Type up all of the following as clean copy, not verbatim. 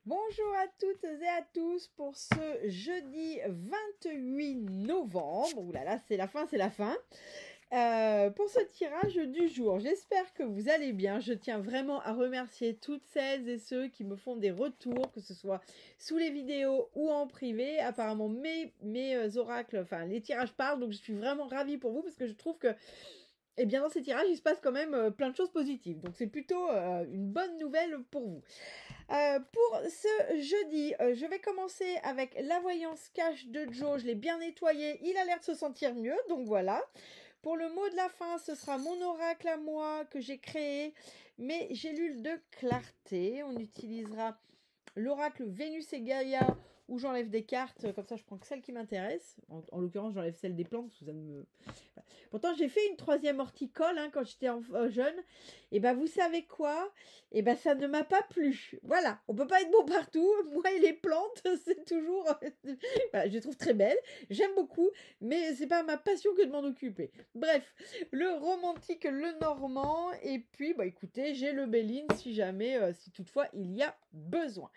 Bonjour à toutes et à tous pour ce jeudi 28 novembre. Ouh là là, c'est la fin, c'est la fin. Pour ce tirage du jour, j'espère que vous allez bien. Je tiens vraiment à remercier toutes celles et ceux qui me font des retours, que ce soit sous les vidéos ou en privé. Apparemment, mes oracles, enfin les tirages parlent, donc je suis vraiment ravie pour vous parce que je trouve que bien, dans ces tirages, il se passe quand même plein de choses positives. Donc, c'est plutôt une bonne nouvelle pour vous. Pour ce jeudi, je vais commencer avec la voyance cash de Joe. Je l'ai bien nettoyé. Il a l'air de se sentir mieux. Donc, voilà. Pour le mot de la fin, ce sera mon oracle à moi que j'ai créé. Mes gélules de clarté. On utilisera l'oracle Vénus et Gaïa où j'enlève des cartes, comme ça je prends que celles qui m'intéressent. En l'occurrence, j'enlève celle des plantes. Ça me... Voilà. Pourtant, j'ai fait une troisième horticole quand j'étais jeune. Et ben, vous savez quoi? Et ben, ça ne m'a pas plu. Voilà, on peut pas être bon partout. Moi et les plantes, c'est toujours... voilà, je les trouve très belles. J'aime beaucoup, mais c'est pas ma passion que de m'en occuper. Bref, le romantique, le normand. Et puis, bah écoutez, j'ai le Béline si jamais, si toutefois il y a besoin.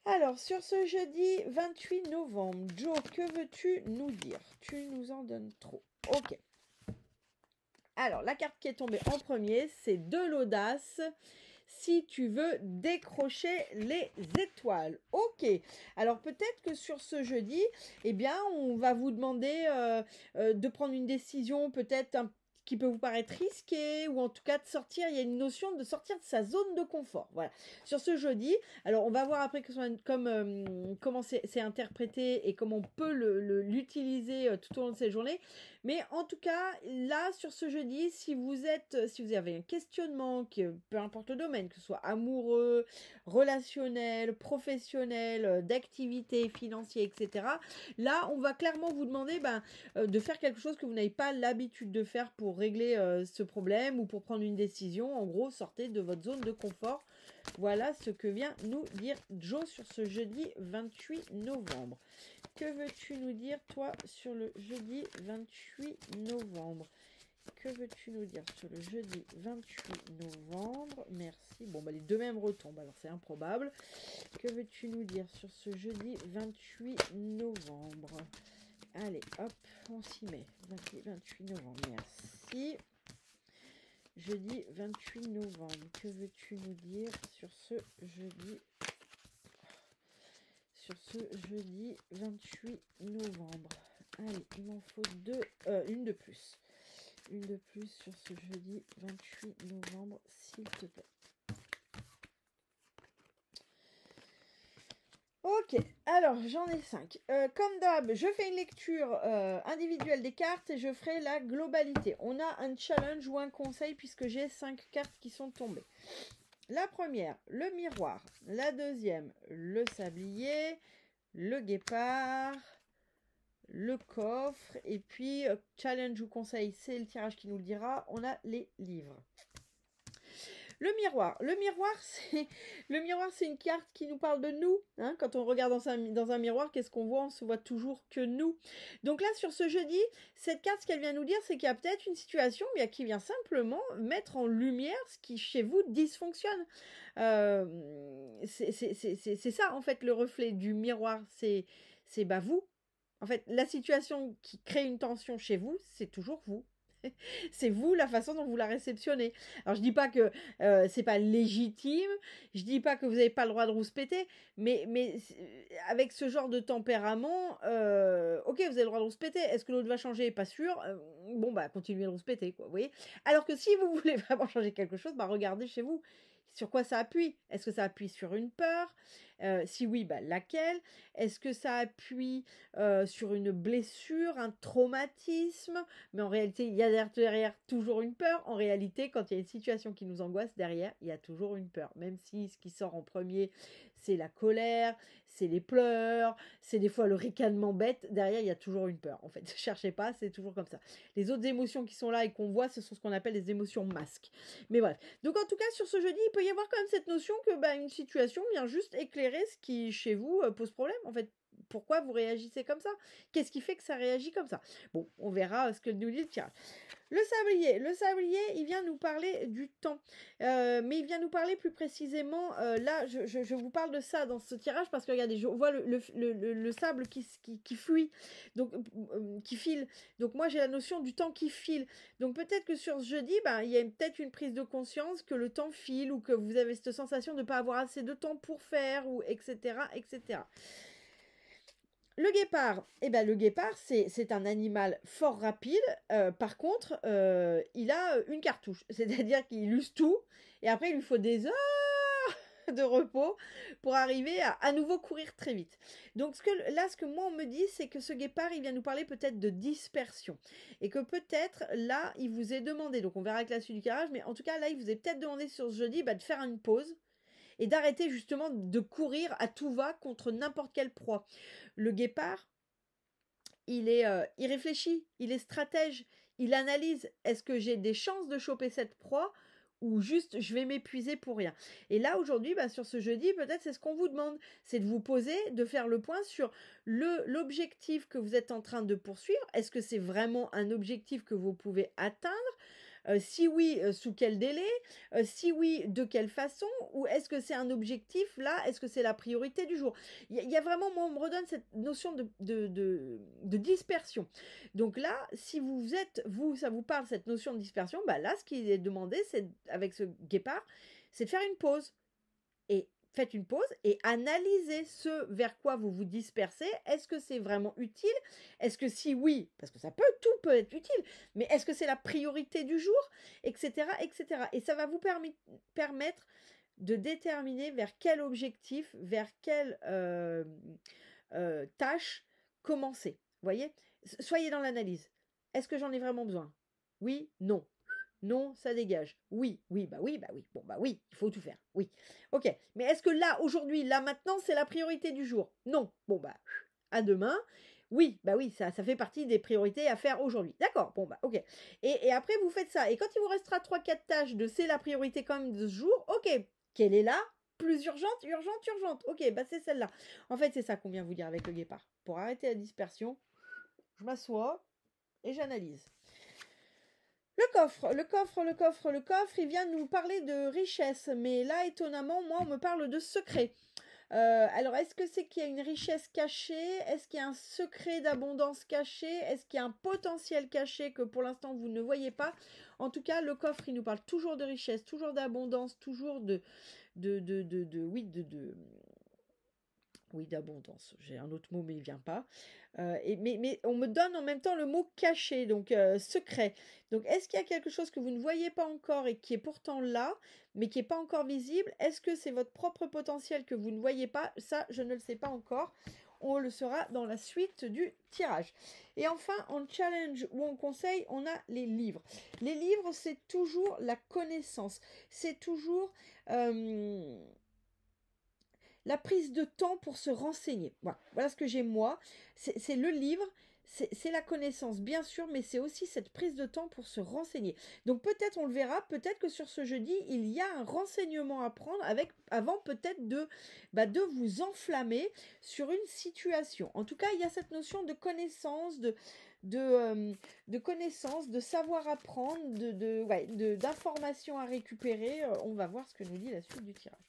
Alors, sur ce jeudi 28 novembre, Joe, que veux-tu nous dire? Tu nous en donnes trop. Ok. Alors, la carte qui est tombée en premier, c'est de l'audace. Si tu veux décrocher les étoiles. Ok. Alors, peut-être que sur ce jeudi, on va vous demander de prendre une décision peut-être qui peut vous paraître risqué, ou en tout cas de sortir, il y a une notion de sortir de sa zone de confort. Voilà. Sur ce jeudi, alors on va voir après comment c'est interprété et comment on peut l'utiliser tout au long de cette journée. Mais en tout cas, là, sur ce jeudi, si vous avez un questionnement, peu importe le domaine, que ce soit amoureux, relationnel, professionnel, d'activité, financier, etc., là, on va clairement vous demander de faire quelque chose que vous n'avez pas l'habitude de faire pour régler ce problème ou pour prendre une décision. En gros, sortez de votre zone de confort. Voilà ce que vient nous dire Joe sur ce jeudi 28 novembre. Que veux-tu nous dire, toi, sur le jeudi 28 novembre? Que veux-tu nous dire sur le jeudi 28 novembre? Merci. Bon, les deux mêmes retombent, alors c'est improbable. Que veux-tu nous dire sur ce jeudi 28 novembre? Allez, hop, on s'y met. 28 novembre, merci. Jeudi 28 novembre, que veux-tu nous dire sur ce jeudi 28 novembre? Allez, il m'en faut une de plus. Une de plus sur ce jeudi 28 novembre, s'il te plaît. Ok, alors j'en ai 5. Comme d'hab, je fais une lecture individuelle des cartes et je ferai la globalité. On a un challenge ou un conseil puisque j'ai 5 cartes qui sont tombées. La première, le miroir. La deuxième, le sablier. Le guépard. Le coffre. Et puis, challenge ou conseil, c'est le tirage qui nous le dira. On a les livres. Le miroir. Le miroir, c'est une carte qui nous parle de nous. Hein. Quand on regarde dans un miroir, qu'est-ce qu'on voit? On se voit toujours que nous. Donc là, sur ce jeudi, cette carte, ce qu'elle vient nous dire, c'est qu'il y a peut-être une situation qui vient simplement mettre en lumière ce qui, chez vous, dysfonctionne. C'est ça, en fait, le reflet du miroir. C'est vous. En fait, la situation qui crée une tension chez vous, c'est toujours vous. C'est vous, la façon dont vous la réceptionnez. Alors, je dis pas que c'est pas légitime, je dis pas que vous n'avez pas le droit de rouspéter, mais avec ce genre de tempérament, ok, vous avez le droit de rouspéter. Est-ce que l'autre va changer? Pas sûr. Continuez de rouspéter, quoi, vous voyez. Alors que si vous voulez vraiment changer quelque chose, regardez chez vous. Sur quoi ça appuie? Est-ce que ça appuie sur une peur? Si oui, laquelle? Est-ce que ça appuie sur une blessure, un traumatisme? Mais en réalité, il y a derrière toujours une peur. En réalité, quand il y a une situation qui nous angoisse, derrière, il y a toujours une peur. Même si ce qui sort en premier, c'est la colère, c'est les pleurs, c'est des fois le ricanement bête, derrière, il y a toujours une peur. En fait, ne cherchez pas, c'est toujours comme ça. Les autres émotions qui sont là et qu'on voit, ce sont ce qu'on appelle les émotions masques. Mais bref. Donc, en tout cas, sur ce jeudi, il peut y avoir quand même cette notion que une situation vient juste éclairer ce qui, chez vous, pose problème. En fait, pourquoi vous réagissez comme ça? Qu'est-ce qui fait que ça réagit comme ça? Bon, on verra ce que nous dit le tirage. Le sablier, il vient nous parler du temps, mais il vient nous parler plus précisément, là, je vous parle de ça dans ce tirage, parce que regardez, je vois le sable qui fuit, donc qui file, donc moi j'ai la notion du temps qui file, donc peut-être que sur ce jeudi, ben, il y a peut-être une prise de conscience que le temps file, ou que vous avez cette sensation de ne pas avoir assez de temps pour faire, ou etc., etc. Le guépard, eh ben, le guépard, c'est un animal fort rapide. Par contre, il a une cartouche. C'est-à-dire qu'il use tout. Et après, il lui faut des heures de repos pour arriver à nouveau courir très vite. Donc ce que moi on me dit, c'est que ce guépard, il vient nous parler peut-être de dispersion. Et que peut-être, là, il vous est demandé, donc on verra avec la suite du tirage, mais en tout cas, là, il vous est peut-être demandé sur ce jeudi de faire une pause et d'arrêter justement de courir à tout va contre n'importe quelle proie. Le guépard, il réfléchit, il est stratège, il analyse. Est-ce que j'ai des chances de choper cette proie ou juste je vais m'épuiser pour rien? Et là aujourd'hui, sur ce jeudi, peut-être c'est ce qu'on vous demande, c'est de vous poser, de faire le point sur l'objectif que vous êtes en train de poursuivre. Est-ce que c'est vraiment un objectif que vous pouvez atteindre? Si oui, sous quel délai? Si oui, de quelle façon? Ou est-ce que c'est un objectif là? Est-ce que c'est la priorité du jour? Il y a vraiment, moi, on me redonne cette notion de dispersion. Donc là, si vous êtes, ça vous parle cette notion de dispersion, là, ce qui est demandé, c'est avec ce guépard, c'est de faire une pause. Et faites une pause et analysez ce vers quoi vous vous dispersez. Est-ce que c'est vraiment utile? Est-ce que si oui, parce que tout peut être utile, mais est-ce que c'est la priorité du jour? Etc., etc. Et ça va vous permettre de déterminer vers quel objectif, vers quelle tâche commencer. Vous voyez? Soyez dans l'analyse. Est-ce que j'en ai vraiment besoin? Oui, non. Non, ça dégage. Oui, oui, bah oui, bah oui. Bon, bah oui, il faut tout faire. Oui. Ok. Mais est-ce que là, aujourd'hui, là, maintenant, c'est la priorité du jour? Non. Bon, bah, à demain. Oui, bah oui, ça fait partie des priorités à faire aujourd'hui. D'accord, bon, bah, ok. Et après, vous faites ça. Et quand il vous restera 3-4 tâches de c'est la priorité quand même de ce jour, ok. Quelle est là? Plus urgente, urgente, urgente. Ok, bah c'est celle-là. En fait, c'est ça qu'on vient vous dire avec le guépard. Pour arrêter la dispersion, je m'assois et j'analyse. Le coffre, il vient nous parler de richesse, mais là, étonnamment, moi, on me parle de secret. Alors, est-ce que c'est qu'il y a une richesse cachée? Est-ce qu'il y a un secret d'abondance caché? Est-ce qu'il y a un potentiel caché que pour l'instant vous ne voyez pas? En tout cas, le coffre, il nous parle toujours de richesse, toujours d'abondance, toujours oui, d'abondance. J'ai un autre mot, mais il vient pas. Mais on me donne en même temps le mot caché, donc secret. Donc, est-ce qu'il y a quelque chose que vous ne voyez pas encore et qui est pourtant là, mais qui n'est pas encore visible? Est-ce que c'est votre propre potentiel que vous ne voyez pas? Ça, je ne le sais pas encore. On le saura dans la suite du tirage. Et enfin, en challenge ou en conseil, on a les livres. Les livres, c'est toujours la connaissance. C'est toujours la prise de temps pour se renseigner. Voilà ce que j'ai moi. C'est le livre, c'est la connaissance, bien sûr, mais c'est aussi cette prise de temps pour se renseigner. Donc peut-être, on le verra, peut-être que sur ce jeudi, il y a un renseignement à prendre avant peut-être de vous enflammer sur une situation. En tout cas, il y a cette notion de connaissance, de connaissance, de savoir apprendre, d'informations à récupérer. On va voir ce que nous dit la suite du tirage.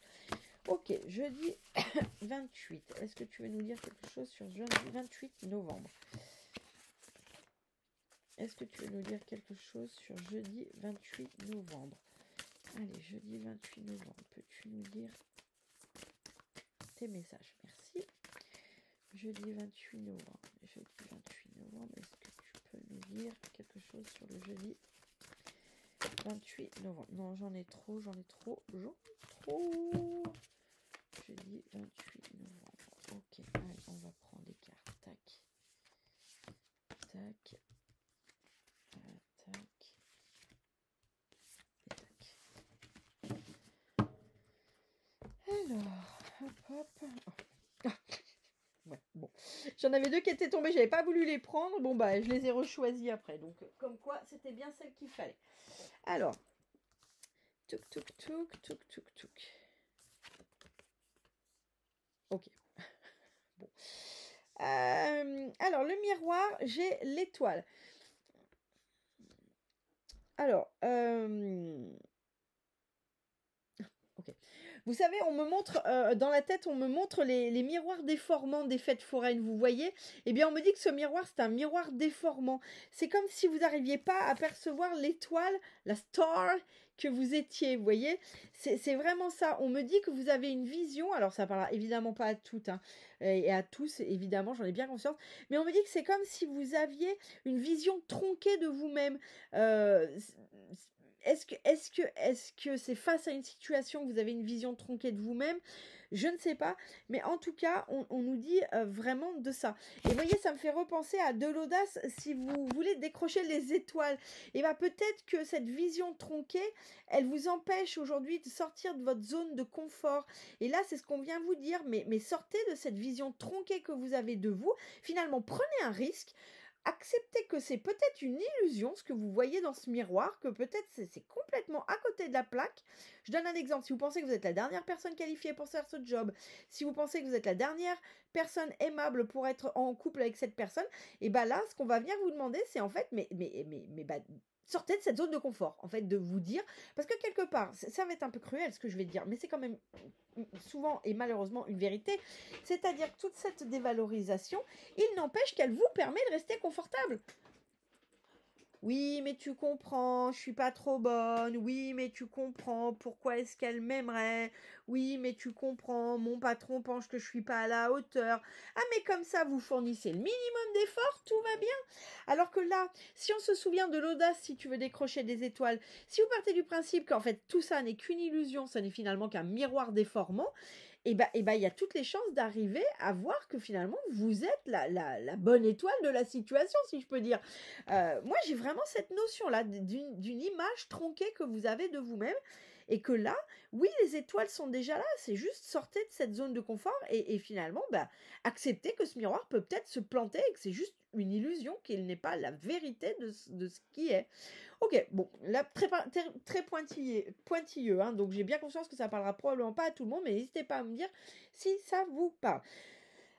Ok, jeudi 28. Est-ce que tu veux nous dire quelque chose sur jeudi 28 novembre? Est-ce que tu veux nous dire quelque chose sur jeudi 28 novembre? Allez, jeudi 28 novembre, peux-tu nous dire tes messages? Merci. Jeudi 28 novembre. Jeudi 28 novembre, est-ce que tu peux nous dire quelque chose sur le jeudi 28 novembre? Non, j'en ai trop. Jeudi 28 novembre. Ok, allez, on va prendre les cartes. Tac. Tac. Tac. Et tac. Alors, hop. Oh. Ouais, bon. J'en avais deux qui étaient tombés, j'avais pas voulu les prendre. Bon, je les ai rechoisis après. Donc, comme quoi, c'était bien celle qu'il fallait. Alors. Touk. Ok. Bon. Alors, le miroir, j'ai l'étoile. Alors, ok. Vous savez, on me montre, dans la tête, on me montre les miroirs déformants des fêtes foraines, vous voyez? Eh bien, on me dit que ce miroir, c'est un miroir déformant. C'est comme si vous n'arriviez pas à percevoir l'étoile, la star que vous étiez, vous voyez? C'est vraiment ça. On me dit que vous avez une vision, alors ça parlera évidemment pas à toutes, hein, et à tous, évidemment, j'en ai bien conscience, mais on me dit que c'est comme si vous aviez une vision tronquée de vous-même. Est-ce que c'est face à une situation que vous avez une vision tronquée de vous-même? Je ne sais pas, mais en tout cas, on nous dit vraiment de ça. Et vous voyez, ça me fait repenser à de l'audace si vous voulez décrocher les étoiles. Et bien peut-être que cette vision tronquée, elle vous empêche aujourd'hui de sortir de votre zone de confort. Et là, c'est ce qu'on vient vous dire, mais sortez de cette vision tronquée que vous avez de vous. Finalement, prenez un risque. Acceptez que c'est peut-être une illusion, ce que vous voyez dans ce miroir, que peut-être c'est complètement à côté de la plaque. Je donne un exemple. Si vous pensez que vous êtes la dernière personne qualifiée pour faire ce job, si vous pensez que vous êtes la dernière personne aimable pour être en couple avec cette personne, et bien là, ce qu'on va venir vous demander, c'est en fait, sortez de cette zone de confort, en fait, de vous dire, parce que quelque part, ça va être un peu cruel ce que je vais dire, mais c'est quand même souvent et malheureusement une vérité, c'est-à-dire que toute cette dévalorisation, il n'empêche qu'elle vous permet de rester confortable. Oui, mais tu comprends, je suis pas trop bonne. Oui, mais tu comprends, pourquoi est-ce qu'elle m'aimerait? Oui, mais tu comprends, mon patron pense que je suis pas à la hauteur. Ah, mais comme ça, vous fournissez le minimum d'efforts, tout va bien. Alors que là, si on se souvient de l'audace, si tu veux décrocher des étoiles, si vous partez du principe qu'en fait tout ça n'est qu'une illusion, ça n'est finalement qu'un miroir déformant, il y a toutes les chances d'arriver à voir que finalement vous êtes la bonne étoile de la situation, si je peux dire. Moi, j'ai vraiment cette notion-là d'une image tronquée que vous avez de vous-même. Et que là, oui, les étoiles sont déjà là, c'est juste sortez de cette zone de confort et finalement, acceptez que ce miroir peut peut-être se planter et que c'est juste une illusion, qu'il n'est pas la vérité de ce qui est. Ok, bon, là, très pointilleux, hein, donc j'ai bien conscience que ça parlera probablement pas à tout le monde, mais n'hésitez pas à me dire si ça vous parle.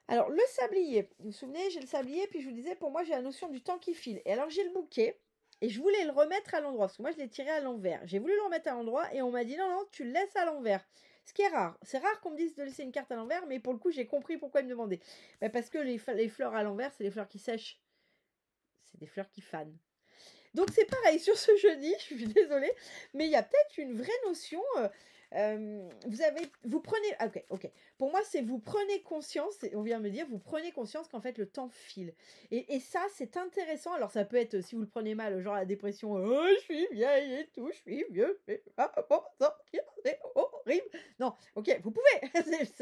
Alors, le sablier, vous vous souvenez, j'ai le sablier, puis je vous disais, pour moi, j'ai la notion du temps qui file. Et alors, j'ai le bouquet, et je voulais le remettre à l'endroit, parce que moi, je l'ai tiré à l'envers. J'ai voulu le remettre à l'endroit, et on m'a dit, non, non, tu le laisses à l'envers. Ce qui est rare. C'est rare qu'on me dise de laisser une carte à l'envers, mais pour le coup, j'ai compris pourquoi ils me demandaient. Parce que les fleurs à l'envers, c'est les fleurs qui sèchent. C'est des fleurs qui fanent. Donc c'est pareil sur ce jeudi, je suis désolée, mais il y a peut-être une vraie notion. Vous prenez, ok. Pour moi, c'est vous prenez conscience. On vient de me dire, vous prenez conscience qu'en fait le temps file. Et ça, c'est intéressant. Alors ça peut être, si vous le prenez mal, genre la dépression, oh, je suis vieille et tout, je suis vieux, je vais pas m'en sortir, c'est horrible. Non, ok, vous pouvez.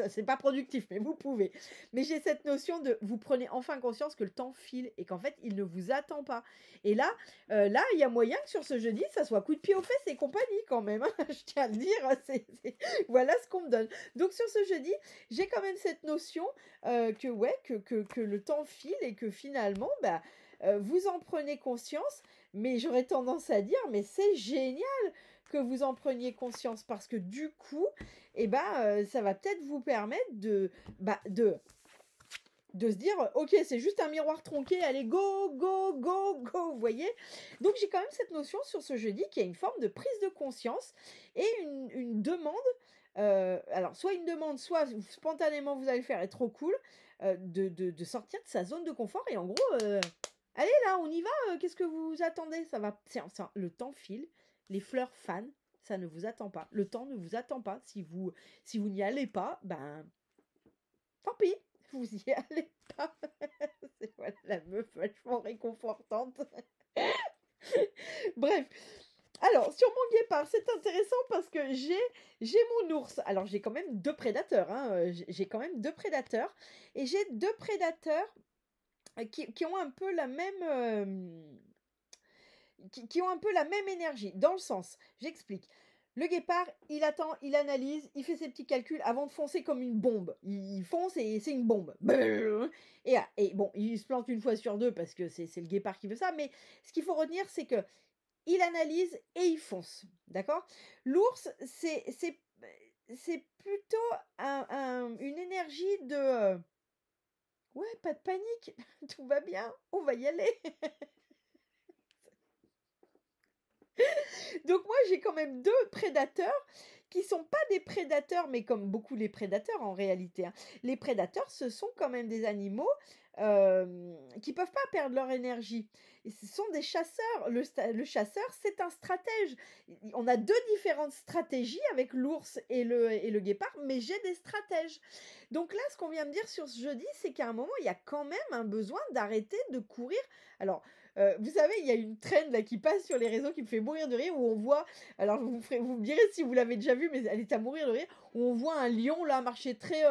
c'est pas productif, mais vous pouvez. Mais j'ai cette notion de, vous prenez enfin conscience que le temps file et qu'en fait, il ne vous attend pas. Et là, il y a moyen que sur ce jeudi, ça soit coup de pied aux fesses et compagnie quand même. Hein. Je tiens à le dire, voilà ce qu'on me donne. Donc sur ce jeudi, j'ai quand même cette notion que le temps file et que finalement, vous en prenez conscience. Mais j'aurais tendance à dire, mais c'est génial que vous en preniez conscience parce que du coup, ça va peut-être vous permettre de se dire, ok, c'est juste un miroir tronqué, allez, go, go, go, go, vous voyez. Donc j'ai quand même cette notion sur ce jeudi qui a une forme de prise de conscience et une demande, alors soit une demande, soit spontanément vous allez le faire, est trop cool, de sortir de sa zone de confort et en gros, allez là, on y va, qu'est-ce que vous attendez? Ça va, le temps file, les fleurs fanent, ça ne vous attend pas, le temps ne vous attend pas, si vous n'y allez pas, tant pis, vous y allez pas. C'est voilà, la meuf vachement réconfortante. Bref. Alors, sur mon guépard, c'est intéressant parce que j'ai mon ours. Alors, j'ai quand même deux prédateurs. Hein. J'ai quand même deux prédateurs. Et j'ai deux prédateurs qui ont un peu la même... qui ont un peu la même énergie. Dans le sens, j'explique. Le guépard, il attend, il analyse, il fait ses petits calculs avant de foncer comme une bombe. Il fonce et c'est une bombe. Et bon, il se plante une fois sur deux parce que c'est le guépard qui veut ça. Mais ce qu'il faut retenir, c'est que il analyse et il fonce. D'accord? L'ours, c'est plutôt une énergie de... Ouais, pas de panique, tout va bien, on va y aller. Donc moi, j'ai quand même 2 prédateurs qui sont pas des prédateurs, mais comme beaucoup les prédateurs en réalité, hein. Les prédateurs, ce sont quand même des animaux, qui peuvent pas perdre leur énergie et ce sont des chasseurs. Le chasseur, c'est un stratège. On a 2 différentes stratégies avec l'ours et le guépard, mais j'ai des stratèges. Donc là, ce qu'on vient de dire sur ce jeudi, c'est qu'à un moment, il y a quand même un besoin d'arrêter de courir. Alors, vous savez, il y a une trend là qui passe sur les réseaux qui me fait mourir de rire où on voit, alors vous me direz si vous l'avez déjà vu, mais elle est à mourir de rire, où on voit un lion là marcher très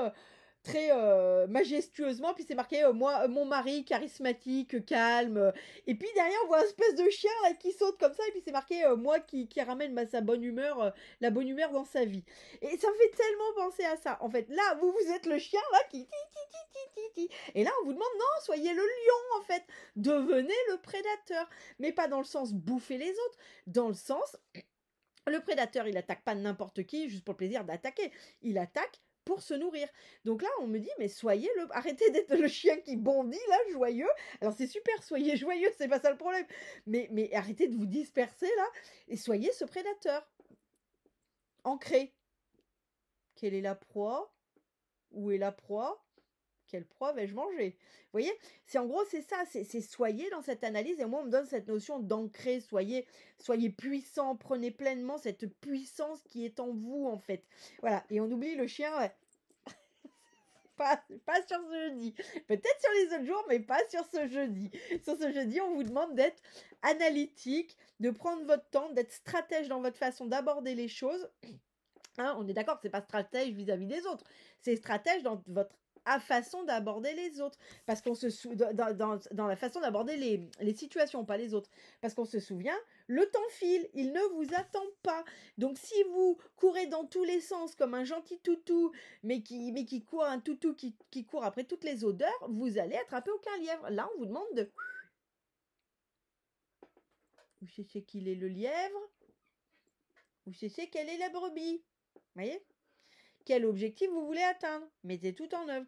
majestueusement, puis c'est marqué moi, mon mari charismatique, calme, et puis derrière on voit un espèce de chien là qui saute comme ça, et puis c'est marqué moi qui ramène sa bonne humeur, la bonne humeur dans sa vie. Et ça me fait tellement penser à ça. En fait, là, vous êtes le chien là qui ti. Et là, on vous demande non, soyez le lion en fait. Devenez le prédateur, mais pas dans le sens bouffer les autres, dans le sens le prédateur, il attaque pas n'importe qui juste pour le plaisir d'attaquer. Il attaque pour se nourrir. Donc là, on me dit, mais arrêtez d'être le chien qui bondit là, joyeux. Alors c'est super, soyez joyeux, c'est pas ça le problème. Mais arrêtez de vous disperser là et soyez ce prédateur. Ancré. Quelle est la proie? Où est la proie? Quelle proie vais-je manger? Vous voyez, en gros, c'est ça, c'est soyez dans cette analyse, et moi, on me donne cette notion d'ancrer, soyez puissant, prenez pleinement cette puissance qui est en vous, en fait. Voilà, et on oublie le chien, ouais. Pas sur ce jeudi. Peut-être sur les autres jours, mais pas sur ce jeudi. Sur ce jeudi, on vous demande d'être analytique, de prendre votre temps, d'être stratège dans votre façon d'aborder les choses. Hein, on est d'accord que c'est pas stratège vis-à-vis des autres, c'est stratège dans votre façon d'aborder les autres, parce qu'on dans la façon d'aborder les situations, pas les autres, parce qu'on se souvient, le temps file, il ne vous attend pas. Donc si vous courez dans tous les sens comme un gentil toutou, mais qui court, un toutou qui court après toutes les odeurs, vous allez attraper aucun lièvre. Là, on vous demande de... Vous savez qu'il est le lièvre? Vous savez quelle est la brebis? Voyez? Quel objectif vous voulez atteindre? Mettez tout en œuvre.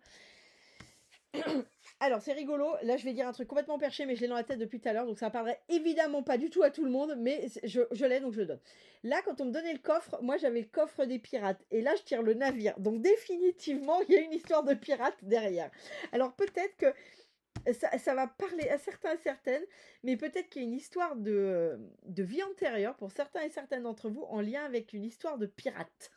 Alors, c'est rigolo. Là, je vais dire un truc complètement perché, mais je l'ai dans la tête depuis tout à l'heure. Donc, ça ne parlerait évidemment pas du tout à tout le monde, mais je l'ai, donc je le donne. Là, quand on me donnait le coffre, moi, j'avais le coffre des pirates. Et là, je tire le navire. Donc, définitivement, il y a une histoire de pirates derrière. Alors, peut-être que ça va parler à certains et certaines, mais peut-être qu'il y a une histoire de vie antérieure pour certains et certaines d'entre vous en lien avec une histoire de pirates.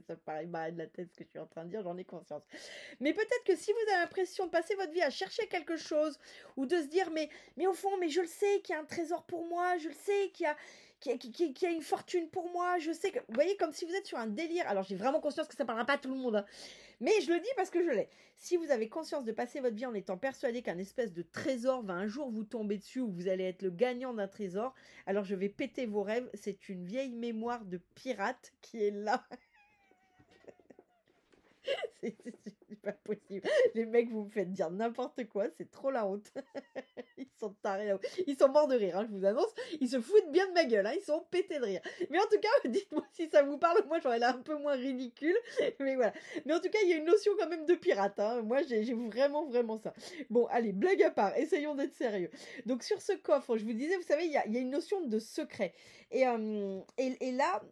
Ça me paraît marrer de la tête ce que je suis en train de dire, j'en ai conscience. Mais peut-être que si vous avez l'impression de passer votre vie à chercher quelque chose, ou de se dire mais au fond, mais je le sais qu'il y a un trésor pour moi, je le sais qu'il y a une fortune pour moi, je sais que... Vous voyez, comme si vous êtes sur un délire. Alors j'ai vraiment conscience que ça ne parlera pas à tout le monde, hein. Mais je le dis parce que je l'ai. Si vous avez conscience de passer votre vie en étant persuadé qu'un espèce de trésor va un jour vous tomber dessus, ou vous allez être le gagnant d'un trésor, alors je vais péter vos rêves. C'est une vieille mémoire de pirate qui est là. C'est pas possible. Les mecs, vous me faites dire n'importe quoi, c'est trop la honte. Ils sont tarés là-haut. Ils sont morts de rire, hein, je vous annonce. Ils se foutent bien de ma gueule, hein, ils sont pétés de rire. Mais en tout cas, dites-moi si ça vous parle. Moi, j'aurais l'air un peu moins ridicule. Mais voilà. Mais en tout cas, il y a une notion quand même de pirate, hein. Moi, j'ai vraiment, vraiment ça. Bon, allez, blague à part, essayons d'être sérieux. Donc, sur ce coffre, je vous disais, vous savez, il y a une notion de secret. Et là...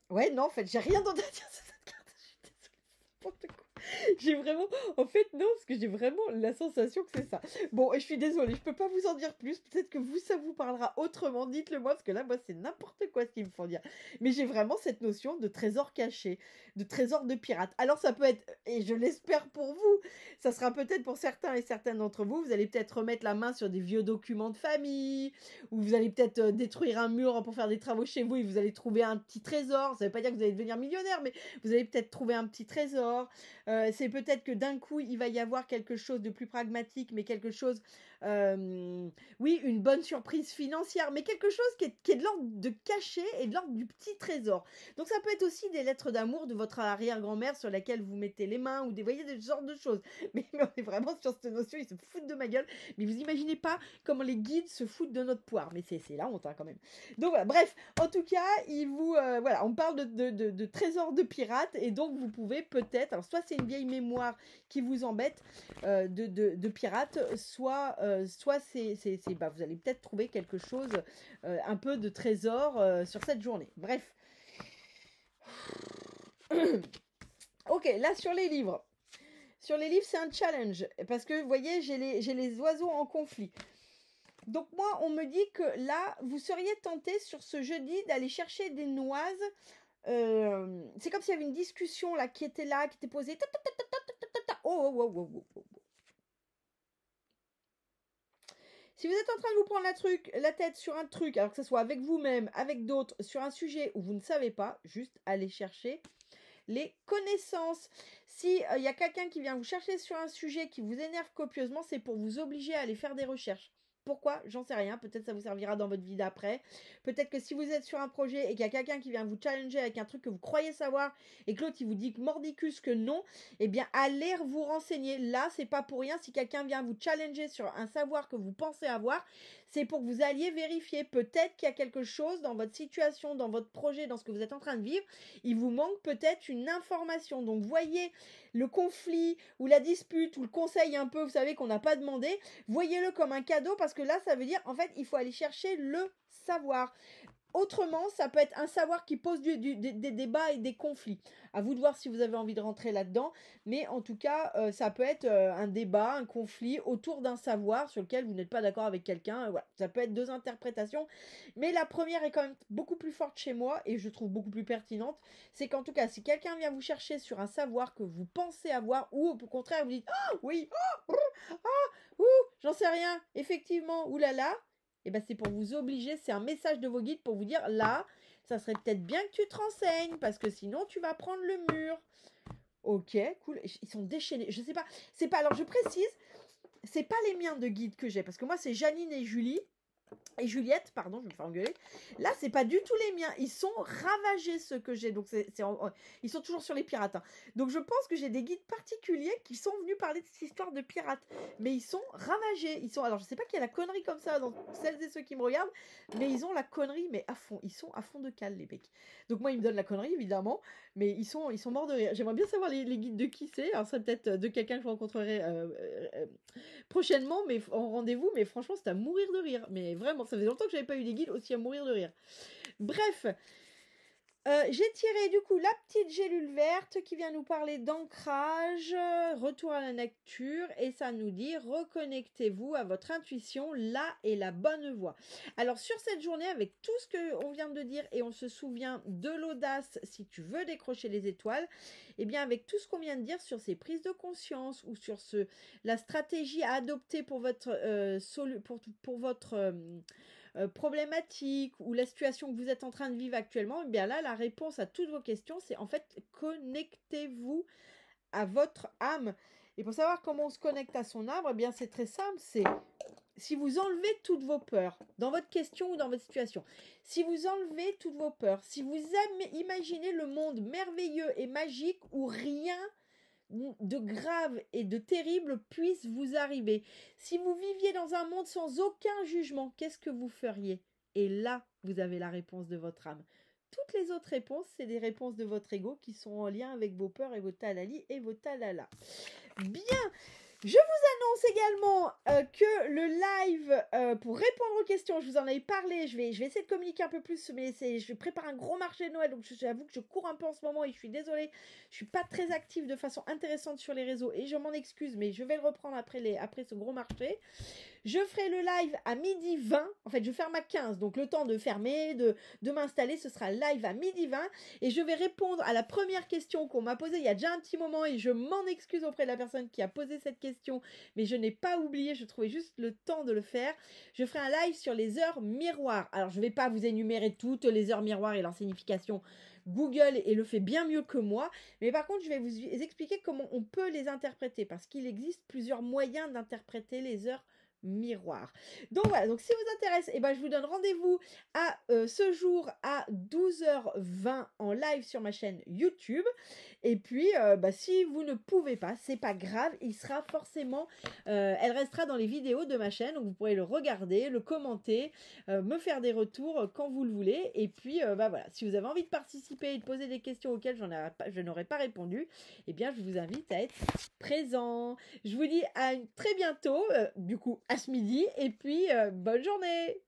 Ouais, non, en fait, j'ai rien d'autre à dire sur cette carte. Je suis désolée, n'importe quoi. J'ai vraiment... En fait, non, parce que j'ai vraiment la sensation que c'est ça. Bon, et je suis désolée, je peux pas vous en dire plus. Peut-être que vous, ça vous parlera autrement. Dites-le moi, parce que là, moi, c'est n'importe quoi ce qu'ils me font dire. Mais j'ai vraiment cette notion de trésor caché, de trésor de pirate. Alors, ça peut être, et je l'espère pour vous, ça sera peut-être pour certains et certaines d'entre vous, vous allez peut-être remettre la main sur des vieux documents de famille, ou vous allez peut-être détruire un mur pour faire des travaux chez vous et vous allez trouver un petit trésor. Ça veut pas dire que vous allez devenir millionnaire, mais vous allez peut-être trouver un petit trésor. C'est peut-être que d'un coup, il va y avoir quelque chose de plus pragmatique, mais quelque chose oui, une bonne surprise financière, mais quelque chose qui est de l'ordre de caché et de l'ordre du petit trésor. Donc ça peut être aussi des lettres d'amour de votre arrière-grand-mère sur laquelle vous mettez les mains, ou des, voyez, des genres de choses. Mais on est vraiment sur cette notion, ils se foutent de ma gueule, mais vous imaginez pas comment les guides se foutent de notre poire, mais c'est la honte, hein, quand même. Donc voilà, bref, en tout cas, voilà, on parle de trésors de pirates, et donc vous pouvez peut-être, alors soit c'est une vieille mémoire qui vous embête de pirates, soit vous allez peut-être trouver quelque chose, un peu de trésor sur cette journée. Bref. Ok, là sur les livres. Sur les livres, c'est un challenge, parce que vous voyez, j'ai les oiseaux en conflit. Donc moi, on me dit que là, vous seriez tenté sur ce jeudi d'aller chercher des noises. C'est comme s'il y avait une discussion là qui était posée. Oh. Si vous êtes en train de vous prendre la tête sur un truc, alors que ce soit avec vous-même, avec d'autres, sur un sujet où vous ne savez pas, juste allez chercher les connaissances. Si y a quelqu'un qui vient vous chercher sur un sujet qui vous énerve copieusement, c'est pour vous obliger à aller faire des recherches. Pourquoi? J'en sais rien. Peut-être ça vous servira dans votre vie d'après. Peut-être que si vous êtes sur un projet et qu'il y a quelqu'un qui vient vous challenger avec un truc que vous croyez savoir et que l'autre il vous dit mordicus que non, eh bien allez vous renseigner. Là, c'est pas pour rien. Si quelqu'un vient vous challenger sur un savoir que vous pensez avoir, c'est pour que vous alliez vérifier. Peut-être qu'il y a quelque chose dans votre situation, dans votre projet, dans ce que vous êtes en train de vivre. Il vous manque peut-être une information. Donc voyez le conflit ou la dispute ou le conseil un peu, vous savez, qu'on n'a pas demandé, voyez-le comme un cadeau, parce que là, ça veut dire, en fait, il faut aller chercher le savoir. Autrement, ça peut être un savoir qui pose des débats et des conflits. À vous de voir si vous avez envie de rentrer là-dedans. Mais en tout cas, ça peut être un débat, un conflit autour d'un savoir sur lequel vous n'êtes pas d'accord avec quelqu'un. Voilà. Ça peut être deux interprétations. Mais la première est quand même beaucoup plus forte chez moi et je trouve beaucoup plus pertinente. C'est qu'en tout cas, si quelqu'un vient vous chercher sur un savoir que vous pensez avoir, ou au contraire, vous dites « Ah oui, j'en sais rien, effectivement, oulala », et ben c'est pour vous obliger, c'est un message de vos guides pour vous dire là, ça serait peut-être bien que tu te renseignes parce que sinon tu vas prendre le mur. Ok, cool. Ils sont déchaînés. Je sais pas. C'est pas. Alors je précise, c'est pas les miens de guides que j'ai parce que moi c'est Janine et Julie. Et Juliette, pardon, je vais me faire engueuler. Là, c'est pas du tout les miens. Ils sont ravagés, ceux que j'ai. Donc, ils sont toujours sur les pirates. Hein. Donc, je pense que j'ai des guides particuliers qui sont venus parler de cette histoire de pirates. Mais ils sont ravagés. Alors, je sais pas qu'il y a la connerie comme ça dans celles et ceux qui me regardent. Mais ils ont la connerie, mais à fond. Ils sont à fond de cale, les mecs. Donc, moi, ils me donnent la connerie, évidemment. Mais ils sont morts de rire. J'aimerais bien savoir les guides de qui c'est. Alors, c'est peut-être de quelqu'un que je rencontrerai prochainement, mais en rendez-vous. Mais franchement, c'est à mourir de rire. Mais vraiment, ça faisait longtemps que j'avais pas eu des guides aussi à mourir de rire. Bref, j'ai tiré du coup la petite gélule verte qui vient nous parler d'ancrage, retour à la nature, et ça nous dit reconnectez-vous à votre intuition, là est la bonne voie. Alors sur cette journée, avec tout ce qu'on vient de dire, et on se souvient de l'audace si tu veux décrocher les étoiles, et bien avec tout ce qu'on vient de dire sur ces prises de conscience ou sur la stratégie à adopter pour votre problématique ou la situation que vous êtes en train de vivre actuellement, et bien là, la réponse à toutes vos questions, c'est en fait connectez-vous à votre âme. Et pour savoir comment on se connecte à son âme, eh bien c'est très simple, c'est si vous enlevez toutes vos peurs dans votre question ou dans votre situation, si vous enlevez toutes vos peurs, si vous imaginez le monde merveilleux et magique où rien de grave et de terrible puisse vous arriver. Si vous viviez dans un monde sans aucun jugement, qu'est-ce que vous feriez? Et là, vous avez la réponse de votre âme. Toutes les autres réponses, c'est des réponses de votre ego qui sont en lien avec vos peurs et vos talali et vos talala. Bien. Je vous annonce également que le live pour répondre aux questions, je vous en avais parlé, je vais essayer de communiquer un peu plus, mais je prépare un gros marché de Noël, donc j'avoue que je cours un peu en ce moment et je suis désolée, je suis pas très active de façon intéressante sur les réseaux et je m'en excuse, mais je vais le reprendre après ce gros marché. Je ferai le live à 12h20. En fait, je ferme à 15. Donc, le temps de fermer, de m'installer, ce sera live à 12h20. Et je vais répondre à la première question qu'on m'a posée il y a déjà un petit moment. Et je m'en excuse auprès de la personne qui a posé cette question. Mais je n'ai pas oublié. Je trouvais juste le temps de le faire. Je ferai un live sur les heures miroirs. Alors, je ne vais pas vous énumérer toutes les heures miroirs et leur signification. Google et le fait bien mieux que moi. Mais par contre, je vais vous expliquer comment on peut les interpréter. Parce qu'il existe plusieurs moyens d'interpréter les heures miroir. Donc voilà, donc si vous intéresse, eh ben, je vous donne rendez-vous à ce jour à 12h20 en live sur ma chaîne YouTube. Et puis, si vous ne pouvez pas, c'est pas grave, il sera forcément, elle restera dans les vidéos de ma chaîne, donc vous pourrez le regarder, le commenter, me faire des retours quand vous le voulez. Et puis, voilà, si vous avez envie de participer et de poser des questions auxquelles je n'aurais pas répondu, eh bien, je vous invite à être présent. Je vous dis à très bientôt, du coup, à ce midi, et puis, bonne journée!